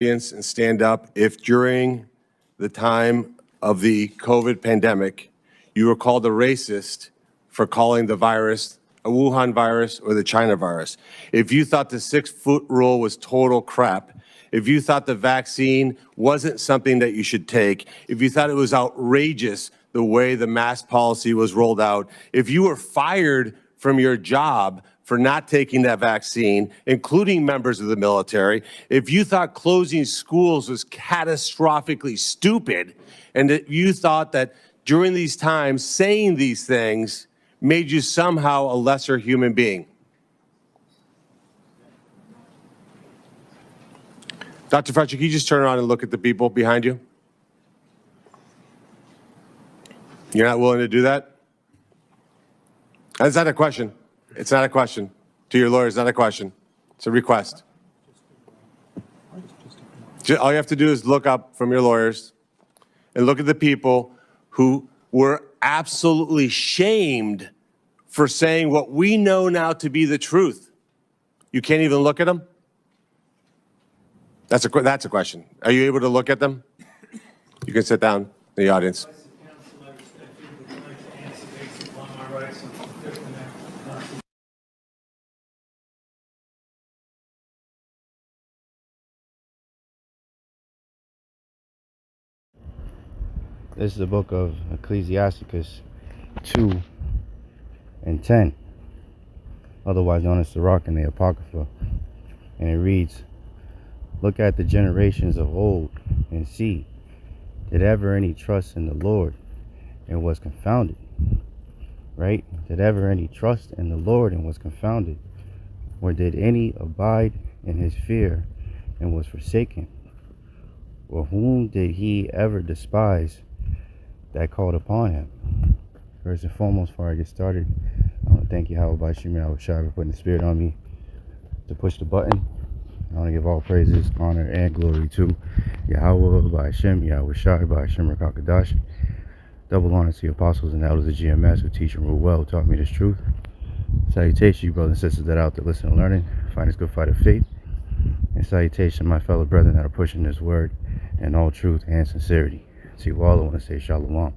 And stand up if during the time of the COVID pandemic, you were called a racist for calling the virus a Wuhan virus or the China virus. If you thought the 6-foot rule was total crap, if you thought the vaccine wasn't something that you should take, if you thought it was outrageous the way the mask policy was rolled out, if you were fired from your job for not taking that vaccine, including members of the military, if you thought closing schools was catastrophically stupid, and that you thought that during these times saying these things made you somehow a lesser human being. Dr. Fletcher, can you just turn around and look at the people behind you? You're not willing to do that? That's not a question. It's not a question. To your lawyer, it's not a question. It's a request. All you have to do is look up from your lawyers and look at the people who were absolutely shamed for saying what we know now to be the truth. You can't even look at them? That's a question. Are you able to look at them? You can sit down in the audience. This is the book of Ecclesiasticus 2:10, otherwise known as Sirach in the Apocrypha. And it reads, "Look at the generations of old and see, did ever any trust in the Lord and was confounded?" Right? Did ever any trust in the Lord and was confounded? Or did any abide in his fear and was forsaken? Or whom did he ever despise that called upon him? First and foremost, before I get started, I want to thank Bahasham, Yahawashi, for putting the spirit on me to push the button. I want to give all praises, honor, and glory to Yahawah, Bahasham, Yahawashi, Bahasham, Rakakadash. Double honor to the apostles and elders of GMS who teach and rule well, who taught me this truth. Salutation, you brothers and sisters that are out there listening and learning. Find this good fight of faith. And salutation, my fellow brethren that are pushing this word in all truth and sincerity. To you all, I want to say shalom.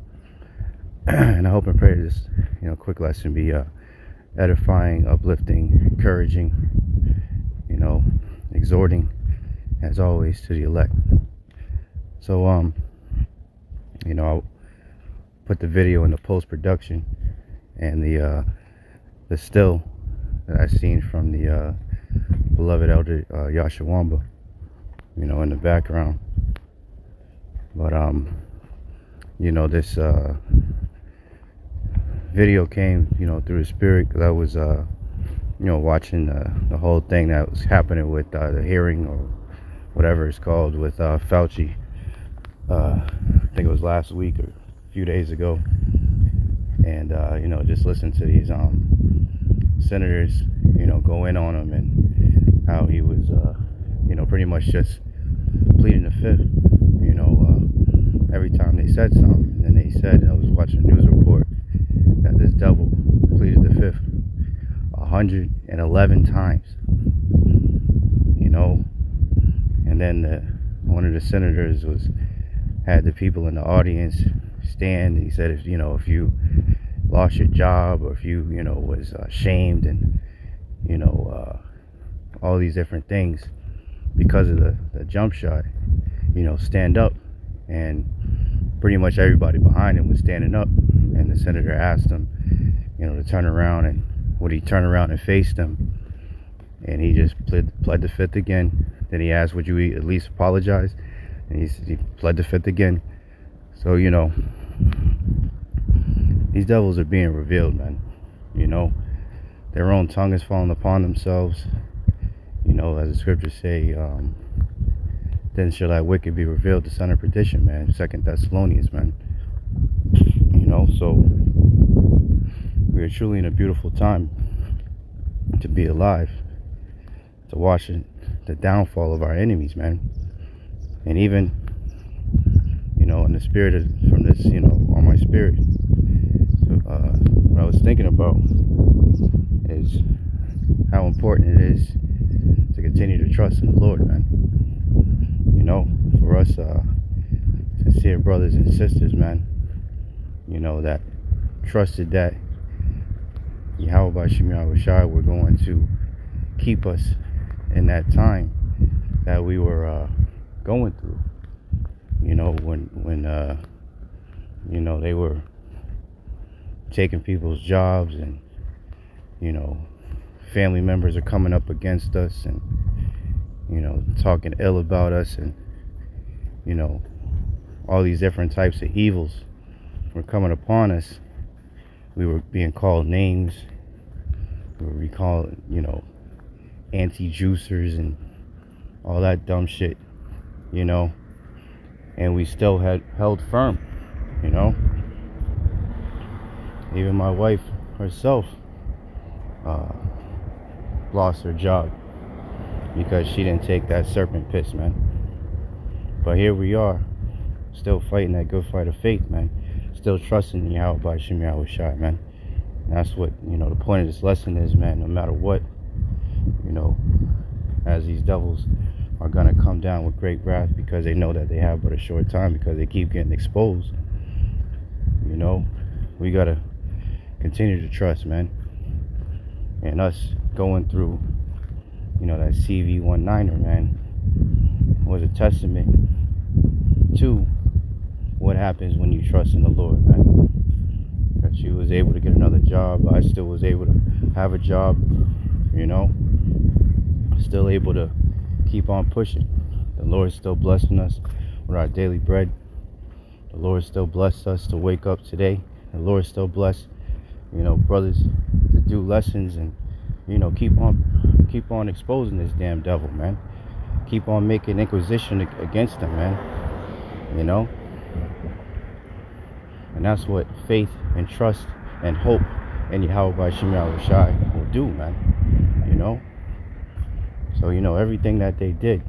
And I hope and pray this, quick lesson be edifying, uplifting, encouraging, exhorting, as always, to the elect. So, I'll put the video in the post-production and the still that I seen from the beloved elder Yahawah, in the background. But this video came, through the spirit, because I was watching the whole thing that was happening with the hearing or whatever it's called with Fauci. I think it was last week or a few days ago, and just listen to these senators go in on him and how he was pretty much just pleading the fifth, every time they said something. And they said, I was watching a news report, that this devil pleaded the fifth 111 times, and then one of the senators had the people in the audience stand. He said, if you lost your job, or if you was shamed, and all these different things because of the jump shot, stand up. And pretty much everybody behind him was standing up, and the senator asked him to turn around, and would he turn around and face them? And he just pled the fifth again. Then he asked, would you at least apologize? And he pled the fifth again. So these devils are being revealed, man. Their own tongue is falling upon themselves. As the scriptures say, then shall that wicked be revealed, the son of perdition, man. 2 Thessalonians, man. So we are truly in a beautiful time to be alive, to watch the downfall of our enemies, man. And even, in the spirit from this, on my spirit, what I was thinking about is how important it is to continue to trust in the Lord, man. for us sincere brothers and sisters, man, that trusted that Yahawashi were going to keep us in that time that we were going through. When they were taking people's jobs, and family members are coming up against us, and talking ill about us, and all these different types of evils were coming upon us. We were being called names. We were called, anti-juicers and all that dumb shit, and we still had held firm. Even my wife herself lost her job because she didn't take that serpent piss, man. But here we are, still fighting that good fight of faith, man. Still trusting Yahawashi, man. And that's what, the point of this lesson is, man. No matter what, as these devils are going to come down with great wrath, because they know that they have but a short time, because they keep getting exposed. We got to continue to trust, man. And us going through, that CV-19er, man, was a testament to what happens when you trust in the Lord, man. That she was able to get another job. I still was able to have a job, still able to keep on pushing. The Lord's still blessing us with our daily bread. The Lord still blessed us to wake up today. The Lord still blessed, brothers to do lessons, and keep on exposing this damn devil, man. Keep on making inquisition against them, man. And that's what faith and trust and hope in Yahawashi will do, man. So everything that they did,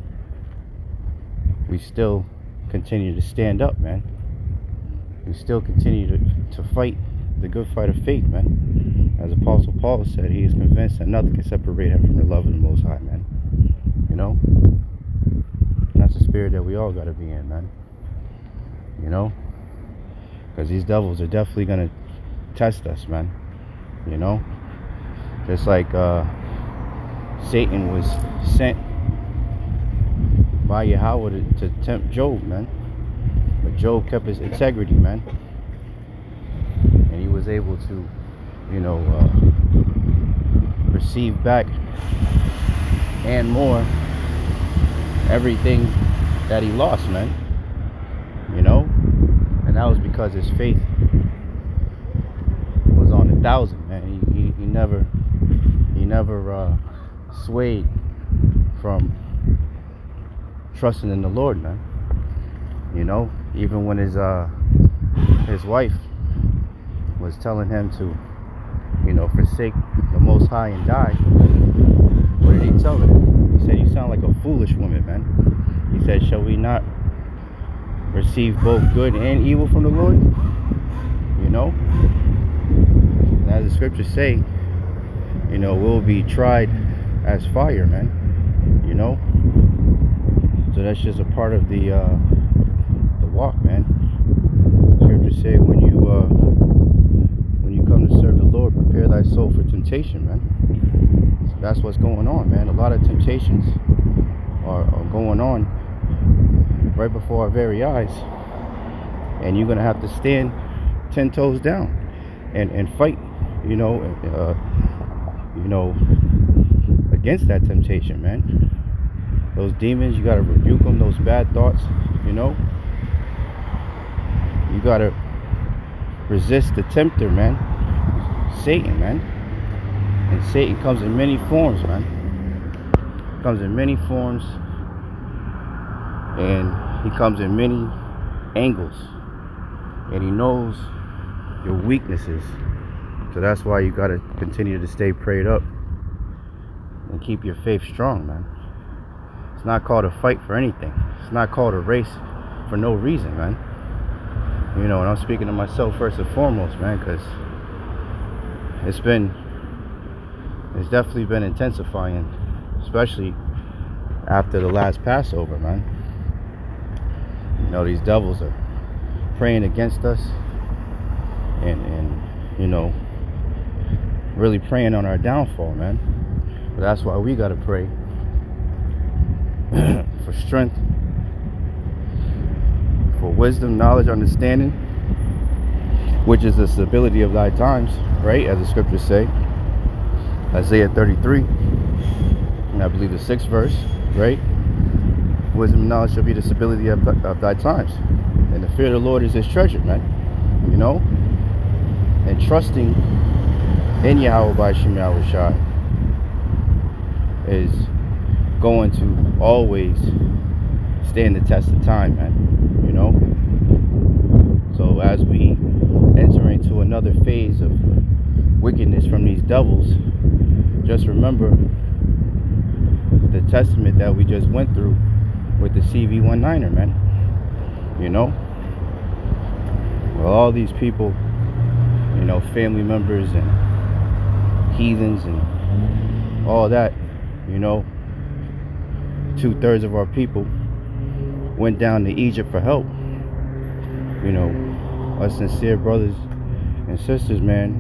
we still continue to stand up, man. We still continue to fight the good fight of faith, man. As Apostle Paul said, he is convinced that nothing can separate him from the love of the Most High, man. And that's the spirit that we all got to be in, man. Because these devils are definitely going to test us, man. Just like Satan was sent by Yahawah to tempt Job, man. But Job kept his integrity, man. And he was able to, receive back and more everything that he lost, man. And that was because his faith was on 1,000, man. He never swayed from trusting in the Lord, man. Even when his wife was telling him to, forsake the Most High and die, what did he tell her? He said, "You sound like a foolish woman, man." He said, "Shall we not receive both good and evil from the Lord?" And as the scriptures say, we'll be tried as fire, man. So that's just a part of the walk, man. Scriptures say when you come to serve the Lord, prepare thy soul for temptation, man. So that's what's going on, man. A lot of temptations are going on right before our very eyes, and you're gonna have to stand 10 toes down and fight, against that temptation, man. Those demons, you gotta rebuke them. Those bad thoughts, you gotta resist the tempter, man. Satan, man. And Satan comes in many forms, man. Comes in many forms, and he comes in many angles, and he knows your weaknesses. So that's why you got to continue to stay prayed up and keep your faith strong, man. It's not called a fight for anything. It's not called a race for no reason, man. And I'm speaking to myself first and foremost, man, because it's definitely been intensifying, especially after the last Passover, man. these devils are praying against us, and really praying on our downfall, man. But that's why we gotta pray for strength, for wisdom, knowledge, understanding, which is the stability of thy times, right? As the scriptures say, Isaiah 33, and I believe the 6th verse, right? Wisdom and knowledge shall be the stability of thy times. And the fear of the Lord is his treasure, man. And trusting in Yahawah Bahasham Yahawashi is going to always stand the test of time, man. So as we enter into another phase of wickedness from these devils, just remember the testament that we just went through with the CV-19er, man. Well, all these people, family members and heathens and all that, 2/3 of our people went down to Egypt for help. Us sincere brothers and sisters, man,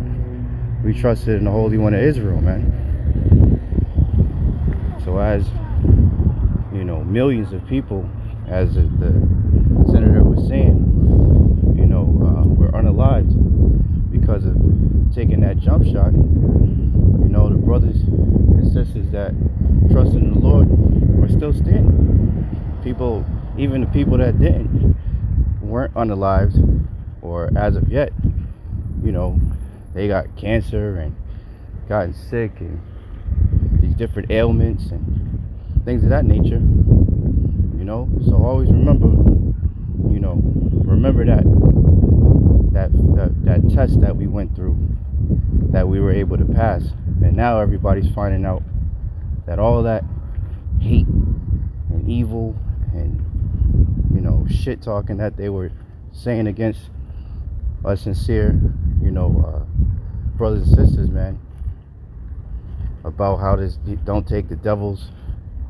we trusted in the Holy One of Israel, man. So as millions of people, as the senator was saying, were unalived because of taking that jump shot. The brothers and sisters that trusted in the Lord are still standing. People, even the people that didn't, weren't unalived, or as of yet, they got cancer and gotten sick and these different ailments and things of that nature. So always remember, that test that we went through, that we were able to pass. And now everybody's finding out that all that hate and evil and shit talking that they were saying against us sincere brothers and sisters, man, about how this don't take the devil's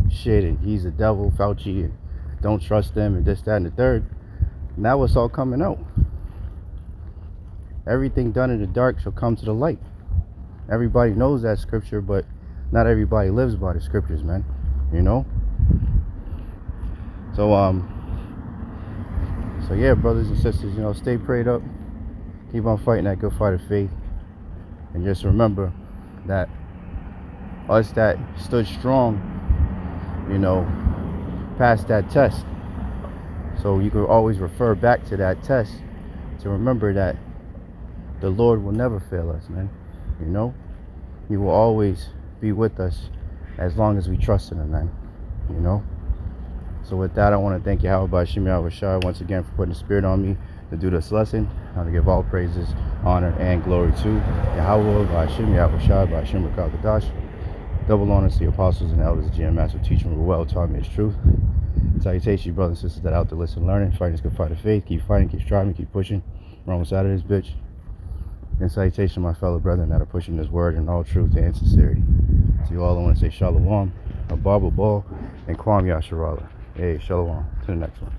shit and he's the devil, Fauci, and don't trust them and this, that, and the third. Now it's all coming out. Everything done in the dark shall come to the light. Everybody knows that scripture, but not everybody lives by the scriptures, man. So yeah, brothers and sisters, stay prayed up, keep on fighting that good fight of faith, and just remember that us that stood strong, passed that test. So you can always refer back to that test to remember that the Lord will never fail us, man. He will always be with us as long as we trust in him, man. So with that, I want to thank Yahawah Bahasham Yahawashi once again for putting the spirit on me to do this lesson. I want to give all praises, honor, and glory to Yahawah Bahasham Yahawashi Bahasham Rakakadash. Double honors to the apostles and elders, the GM master teaching who well taught me his truth. Salutations, you brothers and sisters that are out there listening, learning, fighting this good fight of faith. Keep fighting, keep striving, keep pushing. We're almost out of this bitch. And salutation, my fellow brethren that are pushing this word in all truth and sincerity. To you all, I want to say shalom, a barber ball, and kwam yasharala. Hey, shalom. To the next one.